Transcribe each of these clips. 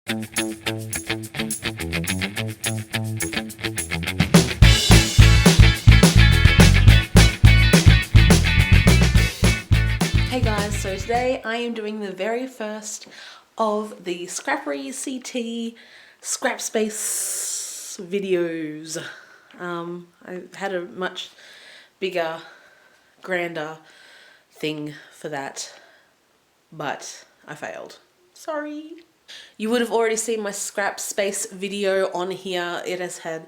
Hey guys, so today I am doing the very first of the Scrappery CT Scrapspace videos. I had a much bigger, grander thing for that, but I failed. Sorry. You would have already seen my Scrapspace video on here. It has had,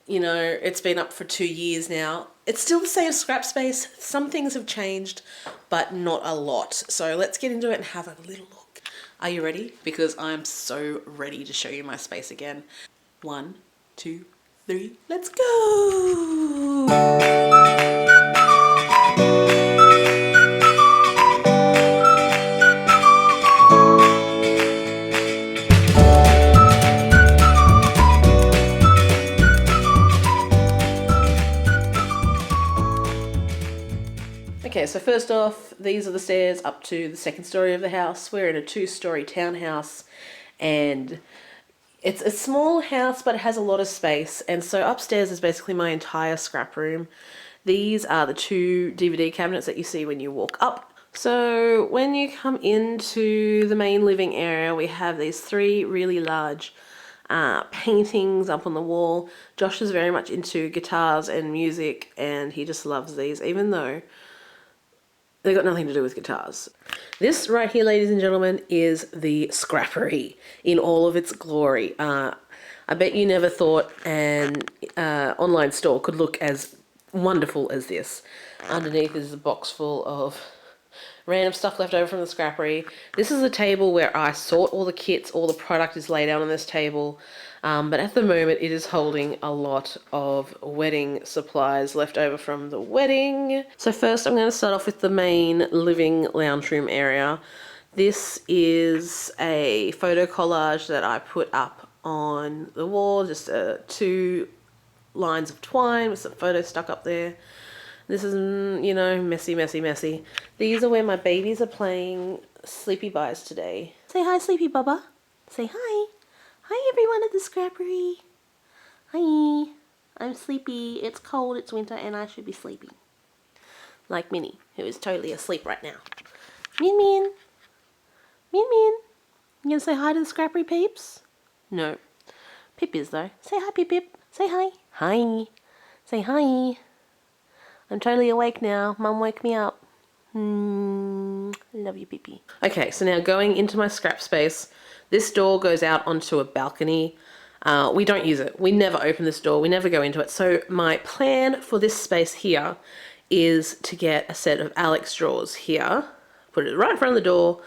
you know, it's been up for 2 years now. It's still the same Scrapspace. Some things have changed, but not a lot. So let's get into it and have a little look. Are you ready? Because I'm so ready to show you my space again. 1, 2, 3, let's go! Okay, so first off, these are the stairs up to the second story of the house. We're in a 2-story townhouse, and it's a small house, but it has a lot of space. And so upstairs is basically my entire scrap room. These are the 2 DVD cabinets that you see when you walk up. So when you come into the main living area, we have these 3 really large paintings up on the wall. Josh is very much into guitars and music, and he just loves these, even though they've got nothing to do with guitars. This right here, ladies and gentlemen, is the Scrappery in all of its glory. I bet you never thought an online store could look as wonderful as this. Underneath is a box full of random stuff left over from the Scrappery. This is a table where I sort all the kits. All the product is laid out on this table. But at the moment it is holding a lot of wedding supplies left over from the wedding. So first I'm going to start off with the main living lounge room area. This is a photo collage that I put up on the wall, just 2 lines of twine with some photos stuck up there. This is, you know, messy, messy, messy. These are where my babies are playing Sleepy Buys today. Say hi, Sleepy Bubba. Say hi. Hi everyone at the Scrappery. Hi. I'm sleepy. It's cold, it's winter, and I should be sleeping. Like Minnie, who is totally asleep right now. Min Min. Min Min. You gonna say hi to the Scrappery peeps? No. Pip is though. Say hi, Pip Pip. Say hi. Hi. Say hi. I'm totally awake now. Mum woke me up. Love you, Pippi. Okay, so now going into my scrap space. This door goes out onto a balcony. We don't use it. We never open this door. We never go into it. So my plan for this space here is to get a set of Alex drawers here. Put it right in front of the door.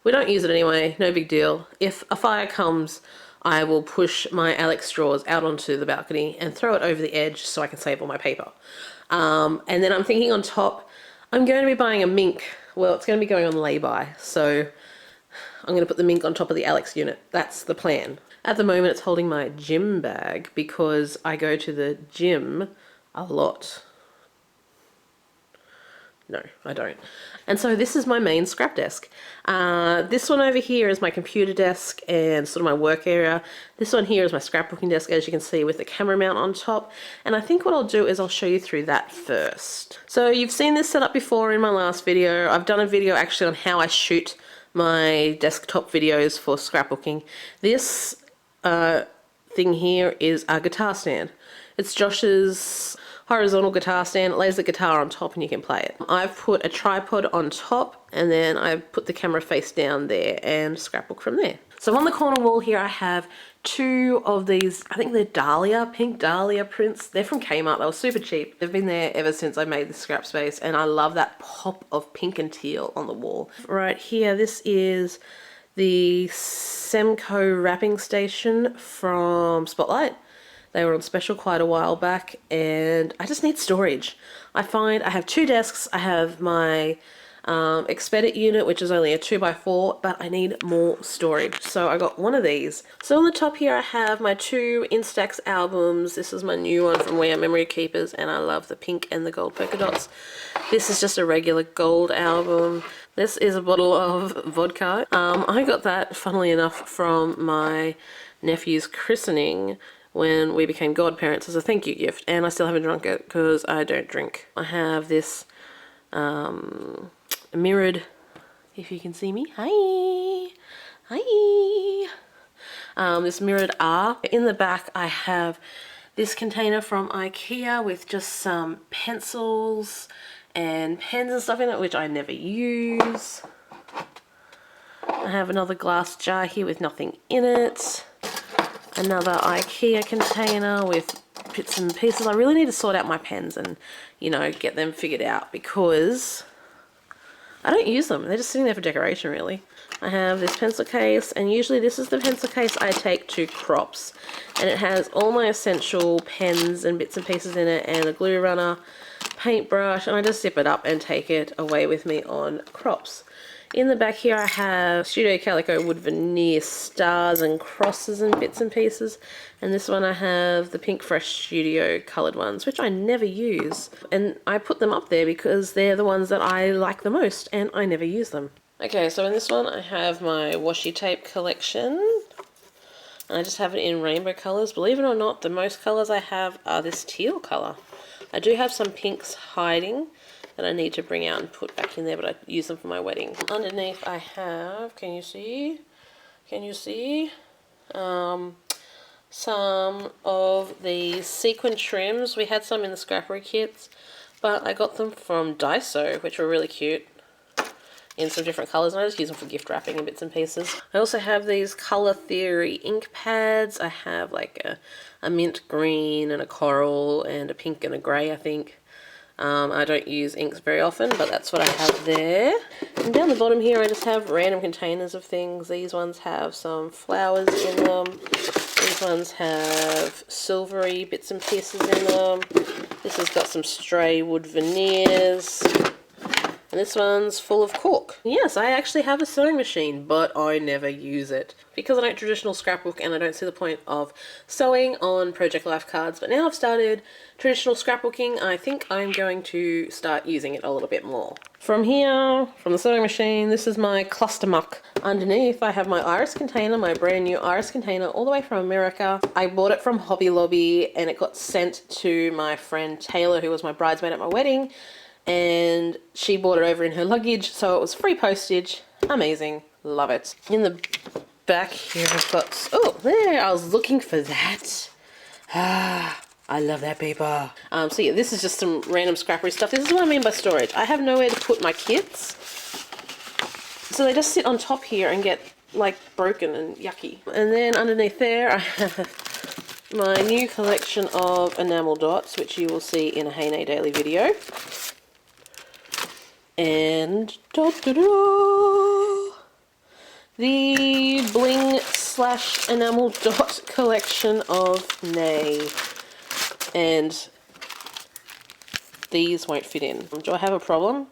We don't use it anyway. No big deal. If a fire comes, I will push my Alex drawers out onto the balcony and throw it over the edge so I can save all my paper. And then I'm thinking on top, I'm going to be buying a mink. Well, it's going to be going on lay-by, so I'm going to put the mink on top of the Alex unit. That's the plan. At the moment, it's holding my gym bag because I go to the gym a lot. No, I don't. And so this is my main scrap desk. This one over here is my computer desk and sort of my work area. This one here is my scrapbooking desk, as you can see, with the camera mount on top. And I think what I'll do is I'll show you through that first. So you've seen this setup before in my last video. I've done a video actually on how I shoot my desktop videos for scrapbooking. This thing here is a guitar stand. It's Josh's horizontal guitar stand. It lays the guitar on top and you can play it. I've put a tripod on top and then I put the camera face down there and scrapbook from there. So on the corner wall here I have 2 of these, I think they're Dahlia, pink Dahlia prints. They're from Kmart. They were super cheap. They've been there ever since I made the scrap space and I love that pop of pink and teal on the wall. Right here, this is the Semco wrapping station from Spotlight. They were on special quite a while back and I just need storage. I find I have 2 desks. I have my Expedit unit, which is only a 2x4, but I need more storage. So I got one of these. So on the top here I have my 2 Instax albums. This is my new one from We Are Memory Keepers and I love the pink and the gold polka dots. This is just a regular gold album. This is a bottle of vodka. I got that, funnily enough, from my nephew's christening when we became godparents as a thank you gift, and I still haven't drunk it because I don't drink. I have this mirrored, if you can see me, hi, this mirrored R. In the back I have this container from IKEA with just some pencils and pens and stuff in it, which I never use. I have another glass jar here with nothing in it. Another IKEA container with bits and pieces. I really need to sort out my pens and, you know, get them figured out because I don't use them. They're just sitting there for decoration, really. I have this pencil case, and usually this is the pencil case I take to crops. And it has all my essential pens and bits and pieces in it, and a glue runner, paintbrush, and I just zip it up and take it away with me on crops. In the back here I have Studio Calico wood veneer stars and crosses and bits and pieces. And this one I have the Pink Fresh Studio coloured ones, which I never use. And I put them up there because they're the ones that I like the most and I never use them. Okay, so in this one I have my washi tape collection. And I just have it in rainbow colours. Believe it or not, the most colours I have are this teal colour. I do have some pinks hiding that I need to bring out and put back in there, but I use them for my wedding. Underneath I have, can you see? Some of the sequin trims. We had some in the Scrappery kits, but I got them from Daiso, which were really cute, in some different colours, and I just use them for gift wrapping and bits and pieces. I also have these Colour Theory ink pads. I have like a mint green and a coral and a pink and a grey, I think. I don't use inks very often, but that's what I have there. And down the bottom here I just have random containers of things. These ones have some flowers in them. These ones have silvery bits and pieces in them. This has got some stray wood veneers. And this one's full of cork. Yes, I actually have a sewing machine, but I never use it because I don't traditional scrapbook and I don't see the point of sewing on Project Life cards. But now I've started traditional scrapbooking, I think I'm going to start using it a little bit more. From here, from the sewing machine, this is my cluster muck. Underneath I have my iris container, my brand new iris container, all the way from America. I bought it from Hobby Lobby and it got sent to my friend Taylor, who was my bridesmaid at my wedding. And she bought it over in her luggage, so it was free postage. Amazing. Love it. In the back here I've got... Oh, there! I was looking for that. Ah, I love that paper. So yeah, this is just some random scrappery stuff. This is what I mean by storage. I have nowhere to put my kits, so they just sit on top here and get, like, broken and yucky. And then underneath there I have my new collection of enamel dots, which you will see in a Hey Nay Daily video. And the bling / enamel dot collection of Nay. And these won't fit in. Do I have a problem?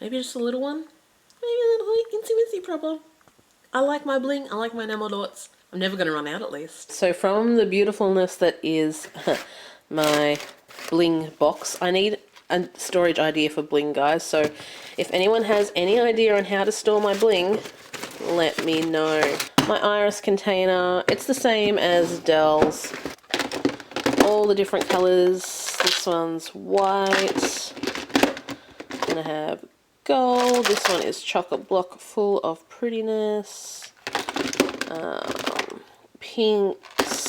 Maybe just a little one? Maybe a little incy-wincy problem. I like my bling, I like my enamel dots. I'm never going to run out, at least. So from the beautifulness that is my bling box, I need a storage idea for bling, guys. So if anyone has any idea on how to store my bling, let me know. My iris container, it's the same as Dell's. All the different colours. This one's white. And I have gold. This one is chocolate block full of prettiness. Pinks.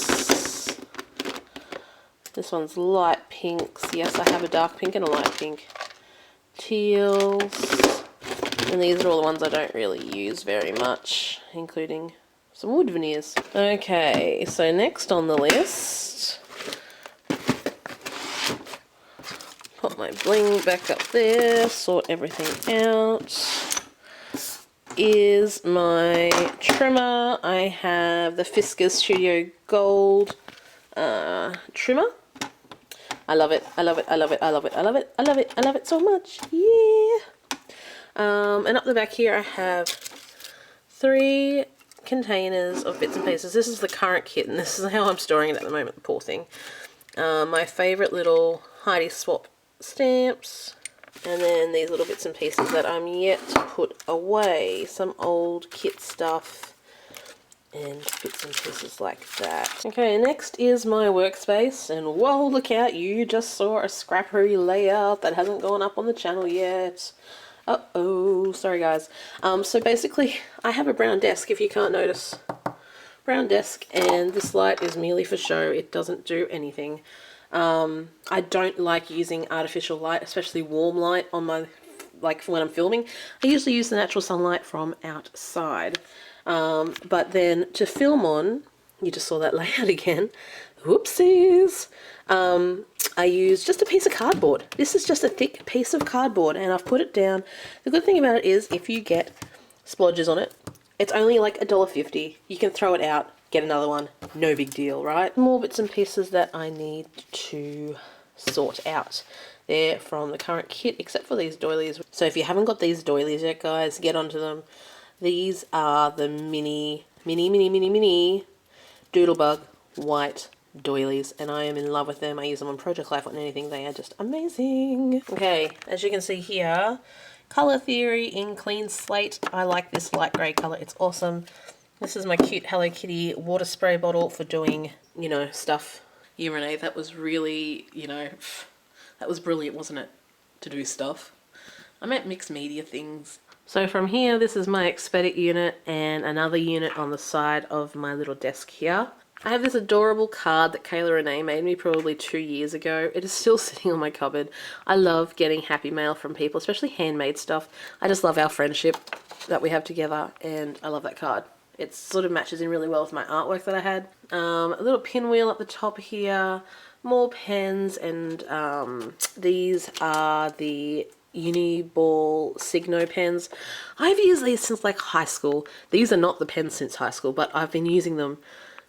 This one's light pinks. Yes, I have a dark pink and a light pink. Teals. And these are all the ones I don't really use very much, including some wood veneers. Okay, so next on the list, put my bling back up there, sort everything out, is my trimmer. I have the Fiskars Studio Gold trimmer. I love it, I love it, I love it, I love it, I love it, I love it, I love it so much, yeah! And up the back here I have 3 containers of bits and pieces. This is the current kit and this is how I'm storing it at the moment, the poor thing. My favourite little Heidi Swap stamps. And then these little bits and pieces that I'm yet to put away. Some old kit stuff and bits and pieces like that. Okay, next is my workspace. And whoa, look out, you just saw a scrappery layout that hasn't gone up on the channel yet. Uh-oh, sorry guys. So basically, I have a brown desk, if you can't notice. Brown desk, and this light is merely for show. It doesn't do anything. I don't like using artificial light, especially warm light on my, like when I'm filming. I usually use the natural sunlight from outside. But then to film on, you just saw that layout again. Whoopsies. I use just a piece of cardboard. This is just a thick piece of cardboard, and I've put it down. The good thing about it is if you get splodges on it, it's only like $1.50. You can throw it out, get another one, no big deal, right? More bits and pieces that I need to sort out. They're from the current kit, except for these doilies. So if you haven't got these doilies yet, guys, get onto them. These are the mini Doodlebug white doilies, and I am in love with them. I use them on Project Life on anything. They are just amazing. Okay, as you can see here, Color Theory in Clean Slate. I like this light grey colour. It's awesome. This is my cute Hello Kitty water spray bottle for doing, you know, stuff. Yeah, Renee, that was really, you know, that was brilliant, wasn't it? To do stuff. I meant mixed media things. So from here, this is my Expedit unit and another unit on the side of my little desk here. I have this adorable card that Kayla Renee made me probably 2 years ago. It is still sitting on my cupboard. I love getting happy mail from people, especially handmade stuff. I just love our friendship that we have together, and I love that card. It sort of matches in really well with my artwork that I had. A little pinwheel at the top here, more pens, and these are the Uniball Signo pens. I've used these since like high school. These are not the pens since high school, but I've been using them,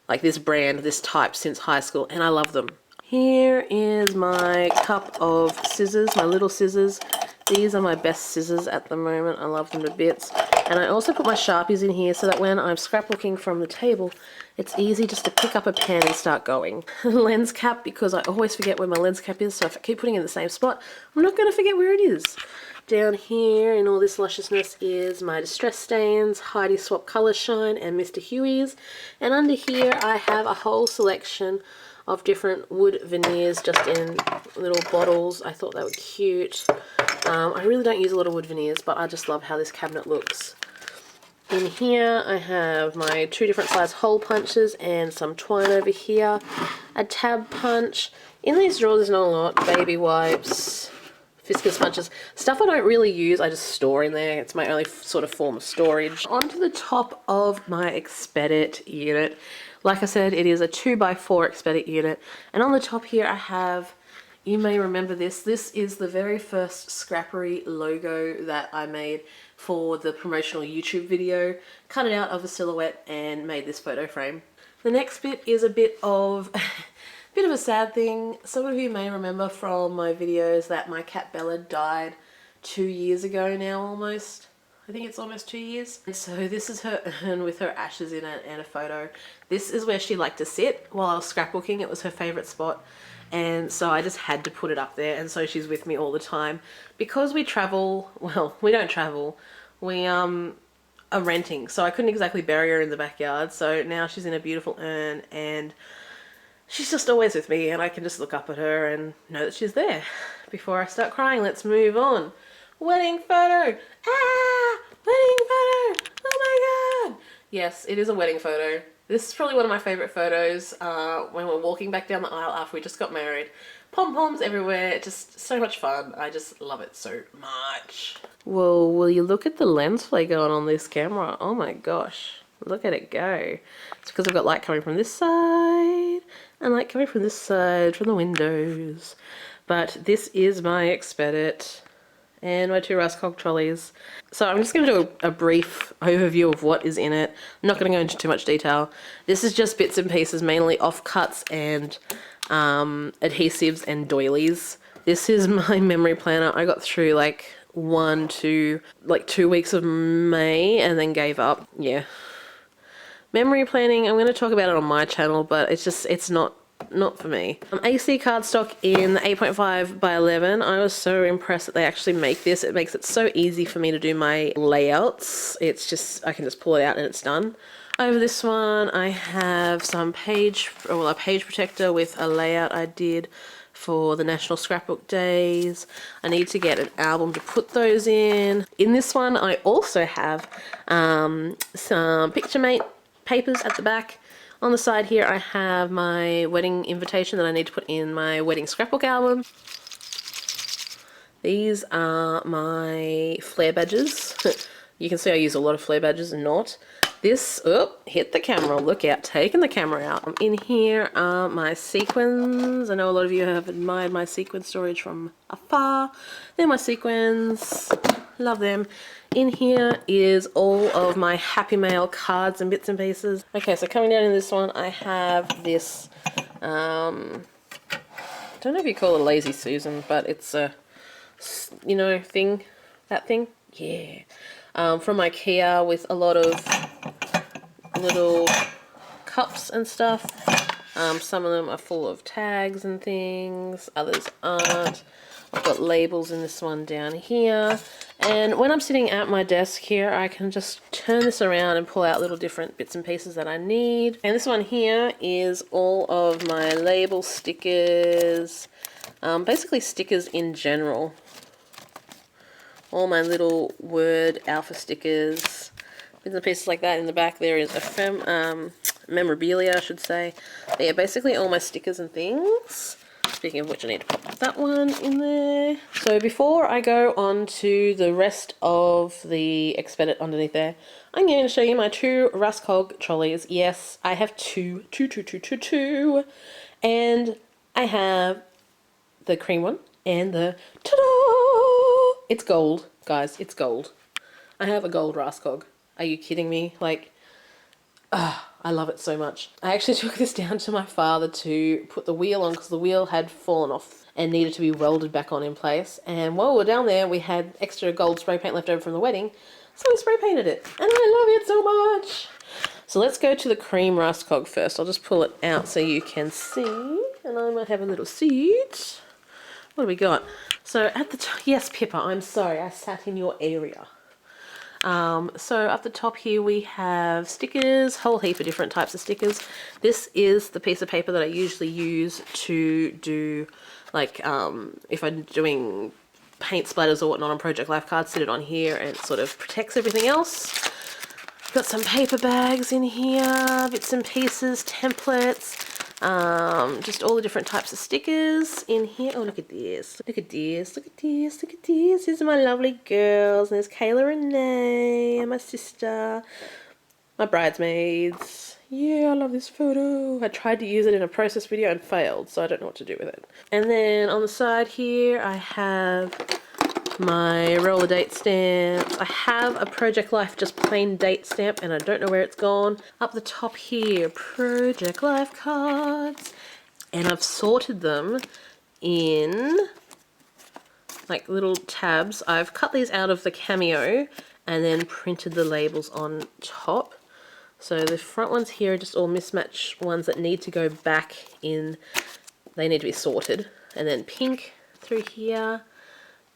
like this brand, this type, since high school, and I love them. Here is my cup of scissors, my little scissors. These are my best scissors at the moment. I love them to bits. And I also put my Sharpies in here so that when I'm scrapbooking from the table, it's easy just to pick up a pen and start going. Lens cap, because I always forget where my lens cap is, so if I keep putting it in the same spot, I'm not going to forget where it is. Down here in all this lusciousness is my Distress Stains, Heidi Swap Colour Shine, and Mr. Huey's. And under here I have a whole selection of different wood veneers just in little bottles. I thought they were cute. I really don't use a lot of wood veneers, but I just love how this cabinet looks. In here I have my 2 different size hole punches and some twine over here. A tab punch. In these drawers there's not a lot. Baby wipes, Fiskus punches. Stuff I don't really use, I just store in there. It's my only sort of form of storage. Onto the top of my Expedit unit. Like I said, it is a 2x4 Expedit unit. And on the top here I have, you may remember this, this is the very first Scrappery logo that I made for the promotional YouTube video. Cut it out of a silhouette and made this photo frame. The next bit is a bit of a sad thing. Some of you may remember from my videos that my cat Bella died 2 years ago now almost. I think it's almost 2 years. And so this is her urn with her ashes in it and a photo. This is where she liked to sit while I was scrapbooking. It was her favourite spot. And so I just had to put it up there, and so she's with me all the time. Because we travel, well, we don't travel, we are renting, so I couldn't exactly bury her in the backyard. So now she's in a beautiful urn, and she's just always with me, and I can just look up at her and know that she's there. Before I start crying, let's move on. Wedding photo! Ah! Wedding photo! Oh my god! Yes, it is a wedding photo. This is probably one of my favourite photos when we're walking back down the aisle after we just got married. Pom-poms everywhere, just so much fun. I just love it so much. Whoa, will you look at the lens flare going on this camera? Oh my gosh, look at it go. It's because I've got light coming from this side and light coming from this side from the windows. But this is my Expedit and my 2 Raskog trolleys. So I'm just going to do a brief overview of what is in it. I'm not going to go into too much detail. This is just bits and pieces, mainly offcuts and adhesives and doilies. This is my memory planner. I got through like 2 weeks of May and then gave up. Yeah. Memory planning, I'm going to talk about it on my channel, but it's not not for me. AC cardstock in the 8.5 by 11. I was so impressed that they actually make this. It makes it so easy for me to do my layouts. It's just, I can just pull it out and it's done. Over this one, I have some a page protector with a layout I did for the National Scrapbook Days. I need to get an album to put those in. In this one, I also have some Picture-Mate papers at the back. On the side here, I have my wedding invitation that I need to put in my wedding scrapbook album. These are my flare badges. You can see I use a lot of flare badges and not. This, hit the camera, look out, taking the camera out. In here are my sequins. I know a lot of you have admired my sequin storage from afar. They're my sequins, love them. In here is all of my Happy Mail cards and bits and pieces. Okay, so coming down in this one, I have this, I don't know if you call it a Lazy Susan, but it's a, you know, thing, that thing, yeah. From IKEA with a lot of little cups and stuff. Some of them are full of tags and things, others aren't. I've got labels in this one down here. And when I'm sitting at my desk here, I can just turn this around and pull out little different bits and pieces that I need. And this one here is all of my label stickers, basically stickers in general. All my little word alpha stickers, bits and pieces like that. In the back there is memorabilia, I should say. But yeah, basically all my stickers and things. Speaking of which, I need to pop that one in there. So before I go on to the rest of the expedit underneath there, I'm going to show you my two Raskog trolleys. Yes, I have two. And I have the cream one and the ta-da! It's gold, guys, it's gold. I have a gold Raskog. Are you kidding me? Like, I love it so much. I actually took this down to my father to put the wheel on because the wheel had fallen off and needed to be welded back on in place. And while we were down there, we had extra gold spray paint left over from the wedding, so we spray painted it. And I love it so much. So let's go to the cream Raskog first. I'll just pull it out so you can see. And I might have a little seat. What do we got? So at the top, yes, Pippa, I'm sorry, I sat in your area. So up the top here we have stickers, whole heap of different types of stickers. This is the piece of paper that I usually use to do, like, if I'm doing paint splatters or whatnot on Project Life cards, sit it on here and it sort of protects everything else. Got some paper bags in here, bits and pieces, templates, just all the different types of stickers in here. Oh, look at this, look at this, look at this, look at this. These are my lovely girls. And there's Kayla Renee and my sister, my bridesmaids. Yeah, I love this photo. I tried to use it in a process video and failed, so I don't know what to do with it. And then on the side here, I have my roller date stamps. I have a Project Life just plain date stamp and I don't know where it's gone. Up the top here, Project Life cards. And I've sorted them in like little tabs. I've cut these out of the Cameo and then printed the labels on top. So the front ones here are just all mismatched ones that need to go back in. They need to be sorted. And then pink through here.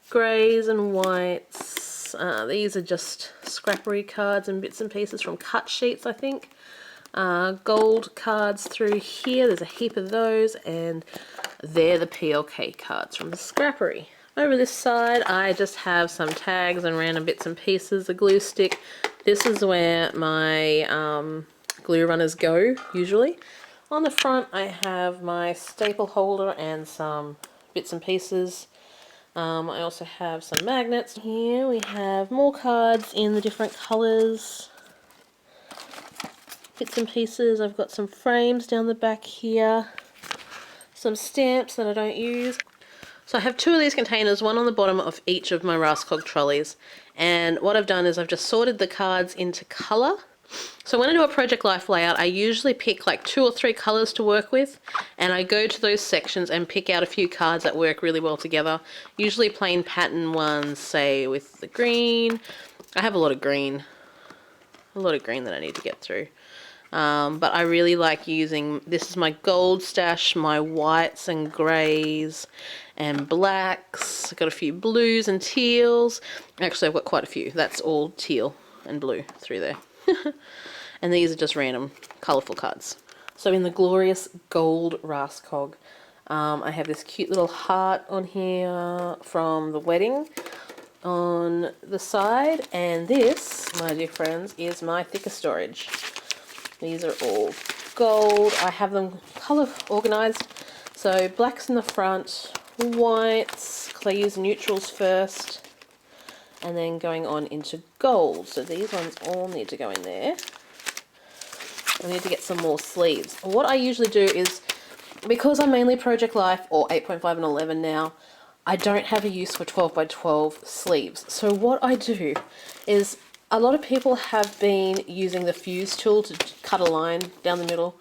Greys and whites. These are just scrappery cards and bits and pieces from cut sheets, I think. Gold cards through here. There's a heap of those, and they're the PLK cards from the scrappery. Over this side, I just have some tags and random bits and pieces. A glue stick. This is where my glue runners go, usually. On the front, I have my staple holder and some bits and pieces. I also have some magnets. Here we have more cards in the different colours. Bits and pieces. I've got some frames down the back here. Some stamps that I don't use. So I have two of these containers, one on the bottom of each of my Raskog trolleys. And what I've done is I've just sorted the cards into colour. So when I do a Project Life layout, I usually pick like 2 or 3 colours to work with, and I go to those sections and pick out a few cards that work really well together. Usually plain pattern ones, say with the green. I have a lot of green that I need to get through. But I really like using, this is my gold stash, my whites and greys and blacks. I've got a few blues and teals. Actually, I've got quite a few. That's all teal and blue through there. And these are just random colourful cards. So in the glorious gold Raskog, I have this cute little heart on here from the wedding on the side, and this, my dear friends, is my thicker storage. These are all gold. I have them colour organised. So blacks in the front, whites, because I use neutrals first, and then going on into gold. So these ones all need to go in there. I need to get some more sleeves. What I usually do is, because I'm mainly Project Life or 8.5 and 11 now, I don't have a use for 12 by 12 sleeves. So what I do is, a lot of people have been using the fuse tool to cut a line down the middle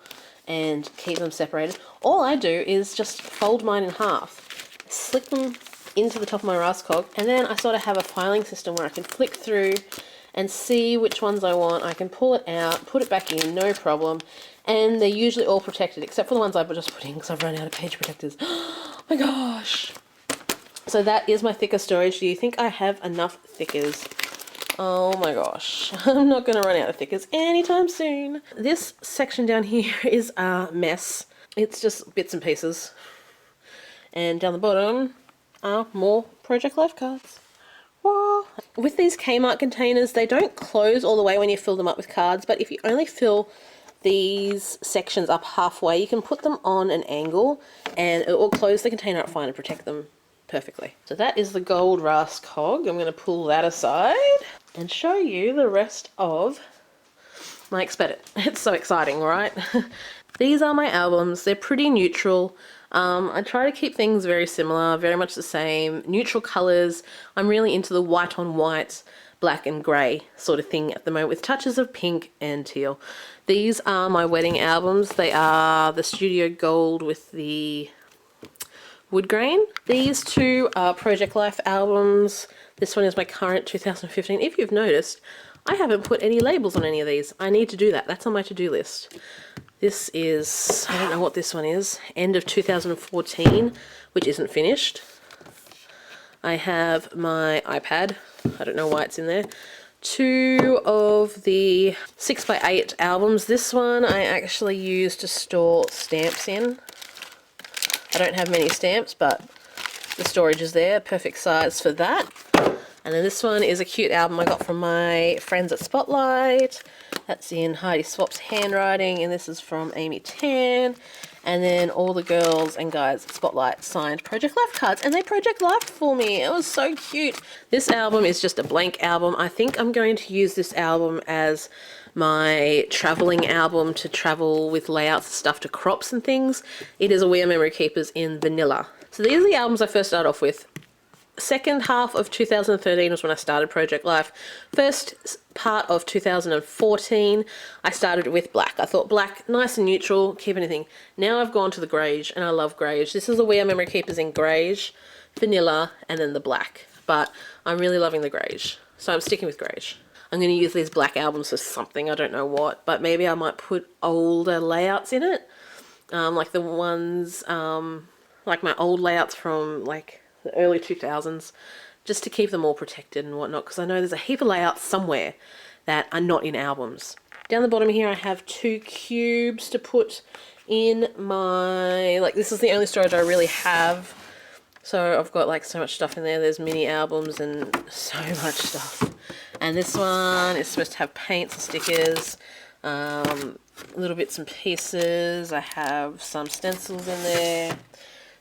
and keep them separated. All I do is just fold mine in half, slip them into the top of my Raskog, and then I sort of have a filing system where I can flick through and see which ones I want. I can pull it out, put it back in, no problem. And they're usually all protected, except for the ones I've just put in because I've run out of page protectors. Oh my gosh. So that is my thicker storage. Do you think I have enough thickers? Oh my gosh. I'm not going to run out of thickers anytime soon. This section down here is a mess. It's just bits and pieces. And down the bottom are more Project Life cards. Whoa. With these Kmart containers, they don't close all the way when you fill them up with cards, but if you only fill these sections up halfway, you can put them on an angle and it will close the container up fine and protect them perfectly. So that is the gold Raskog. I'm going to pull that aside and show you the rest of my Expedit. It's so exciting, right? These are my albums. They're pretty neutral. I try to keep things very similar, very much the same. Neutral colours. I'm really into the white on white, black and grey sort of thing at the moment, with touches of pink and teal. These are my wedding albums. They are the Studio Gold with the wood grain. These two are Project Life albums. This one is my current 2015. If you've noticed, I haven't put any labels on any of these. I need to do that. That's on my to-do list. This is, I don't know what this one is, end of 2014, which isn't finished. I have my iPad. I don't know why it's in there. Two of the 6x8 albums. This one I actually use to store stamps in. I don't have many stamps, but the storage is there. Perfect size for that. And then this one is a cute album I got from my friends at Spotlight. That's in Heidi Swap's handwriting, and this is from Amy Tan. And then all the girls and guys at Spotlight signed Project Life cards, and they Project Life for me. It was so cute. This album is just a blank album. I think I'm going to use this album as my traveling album to travel with layouts and stuff to crops and things. It is a We Are Memory Keepers in vanilla. So these are the albums I first started off with. Second half of 2013 was when I started Project Life. First part of 2014, I started with black. I thought black, nice and neutral, keep anything. Now I've gone to the greige, and I love greige. This is the We Are Memory Keepers in greige, vanilla, and then the black. But I'm really loving the greige, so I'm sticking with greige. I'm going to use these black albums for something, I don't know what, but maybe I might put older layouts in it. Like the ones, like my old layouts from like the early 2000s, just to keep them all protected and whatnot, because I know there's a heap of layouts somewhere that are not in albums. Down the bottom here I have two cubes to put in my, like, this is the only storage I really have, so I've got like so much stuff in there. There's mini albums and so much stuff. And this one is supposed to have paints and stickers, little bits and pieces. I have some stencils in there,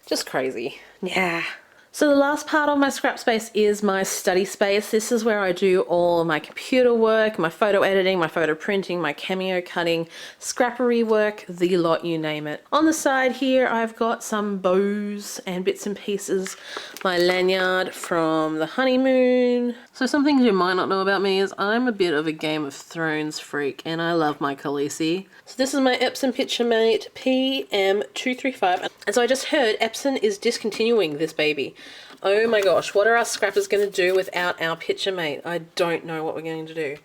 just crazy. Yeah. So the last part of my scrap space is my study space. This is where I do all my computer work, my photo editing, my photo printing, my cameo cutting, scrappery work, the lot, you name it. On the side here, I've got some bows and bits and pieces. My lanyard from the honeymoon. So some things you might not know about me is I'm a bit of a Game of Thrones freak, and I love my Khaleesi. So this is my Epson Picture Mate PM235. And so I just heard Epson is discontinuing this baby. Oh my gosh, what are our scrappers going to do without our Picture Mate? I don't know what we're going to do.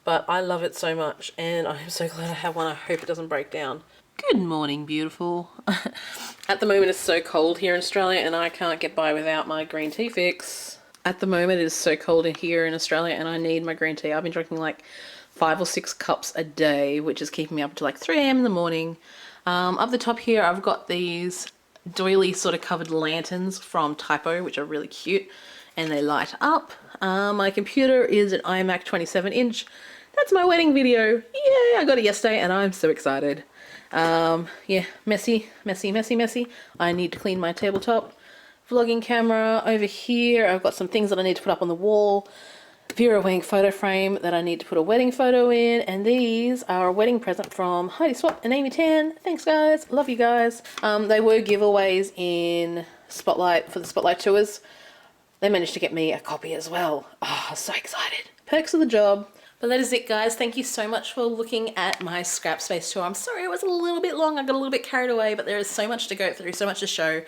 but I love it so much and I'm so glad I have one. I hope it doesn't break down. Good morning, beautiful. At the moment it's so cold here in Australia and I can't get by without my green tea fix. At the moment it is so cold in here in Australia and I need my green tea. I've been drinking like 5 or 6 cups a day, which is keeping me up to like 3 a.m. in the morning. Up the top here I've got these doily sort of covered lanterns from Typo, which are really cute and they light up. My computer is an iMac 27-inch. That's my wedding video. Yay, I got it yesterday and I'm so excited. Yeah, messy. I need to clean my tabletop. Vlogging camera over here. I've got some things that I need to put up on the wall. Vera Wang photo frame that I need to put a wedding photo in, and these are a wedding present from Heidi Swap and Amy Tan. Thanks guys, love you guys. They were giveaways in Spotlight for the Spotlight tours. They managed to get me a copy as well. Oh, I'm so excited. Perks of the job. But that is it guys, thank you so much for looking at my scrap space tour. I'm sorry it was a little bit long, I got a little bit carried away, but there is so much to go through, so much to show.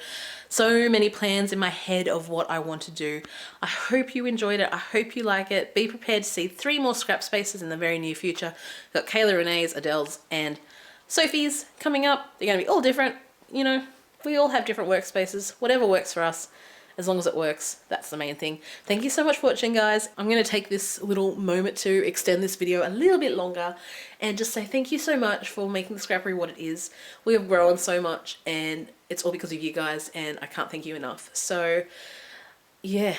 So many plans in my head of what I want to do. I hope you enjoyed it, I hope you like it. Be prepared to see 3 more scrap spaces in the very near future. We've got Kayla Renee's, Adele's and Sophie's coming up. They're going to be all different, you know, we all have different workspaces, whatever works for us. As long as it works, that's the main thing. Thank you so much for watching guys. I'm going to take this little moment to extend this video a little bit longer and just say thank you so much for making the Scrappery what it is. We have grown so much and it's all because of you guys and I can't thank you enough. So yeah,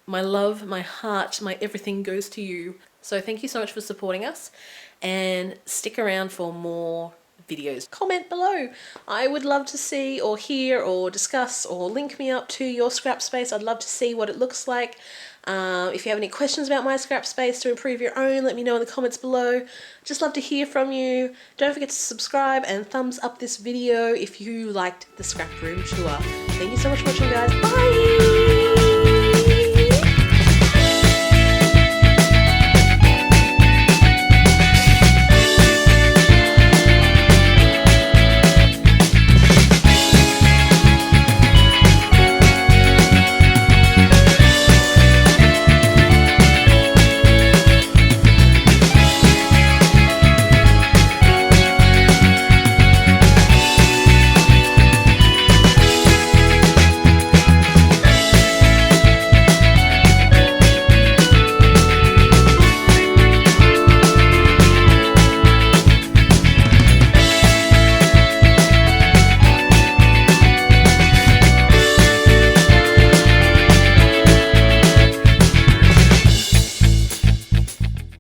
my love, my heart, my everything goes to you. So thank you so much for supporting us and stick around for more videos. Comment below. I would love to see or hear or discuss or link me up to your scrap space. I'd love to see what it looks like. If you have any questions about my scrap space to improve your own, let me know in the comments below. Just love to hear from you. Don't forget to subscribe and thumbs up this video if you liked the scrap room tour. Thank you so much for watching guys. Bye!